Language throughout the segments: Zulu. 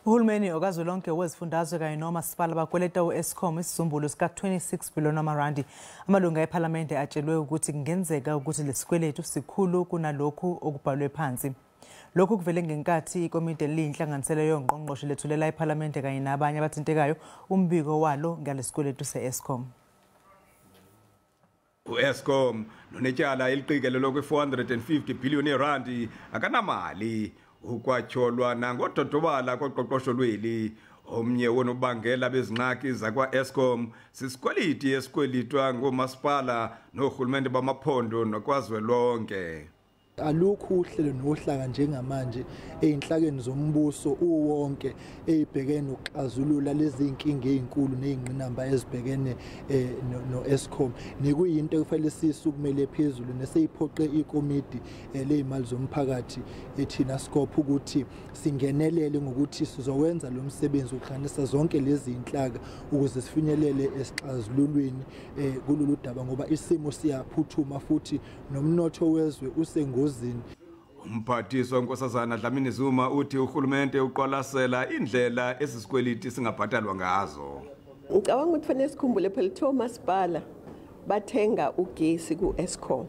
UHulumeni okazwelonke owezifundazwe kanye noMasipala bakweleta uEskom isizumbulu sika-26 billion wamarandi. Amalungu ePhalamende atshelwe ukuthi kungenzeka ukuthi lesikweletu sikhulu kunalokhu okubhalwe phansi. Lokhu kuvele ngesikhathi iKomidi eliyinhlanganisela yoNgqongqoshe lethulela iPhalamende kanye nabanye abathintekayo umbiko walo ngalesikweletu seEskom. uEskom nonetyala eliqikelelwe kwi-450 billion randi akanamali ukwatyholwa nangododobala koqoqosho lweli. Omnye wonobangela bezingxaki zakwa-Eskom sisikweliti esikwelitwa ngoMasipala noHulumeni bamaphondo nokazwelonke. Alukho uhlelo nohlaka njengamanje einhlakeni zombuso uwonke ezibhekene ukuxazulula lezi inkinga ezinkulu nezingqinamba ezibhekene noEskom. Nikuyinto kufanele sisukumele phezulu neseyiphoqe iKomidi lezimali zomphakathi ethina scope ukuthi singenelele ngokuthi sizowenza lo msebenzi ukuhlanganisa zonke lezi inhlaka ukuze sifinyelele esixazululweni kulolu daba ngoba isimo siyaphuthuma futhi nomnotho wezwe usengozi. Umphathiswa uNkosazana Dlamini Zuma uthi uHulumeni uqwalasela indlela esisikweliti singabhatalwa ngazo. Ngicabanga ukuthi fanele sikhumbule phela ukuthi oMasipala bathenga ugesi kuEskom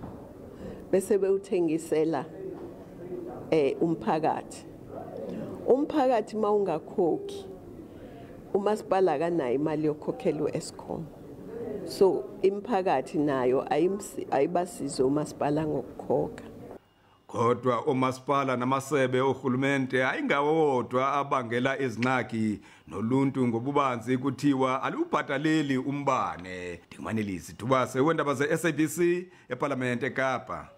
bese bewuthengisela umphakathi. Umphakathi mawungakhokhi uMasipala akanayo imali yokukhokhela uEskom. So imphakathi nayo ayibasize uMasipala ngokukhokha. Kodwa oMasipala namasebe oHulumeni ayingawodwa abangela izingxaki noluntu ngobubanzi kuthiwa alubhataleli umbane. Ndingumanelisi Dubase weendaba zeSABC ePhalamende eKapa.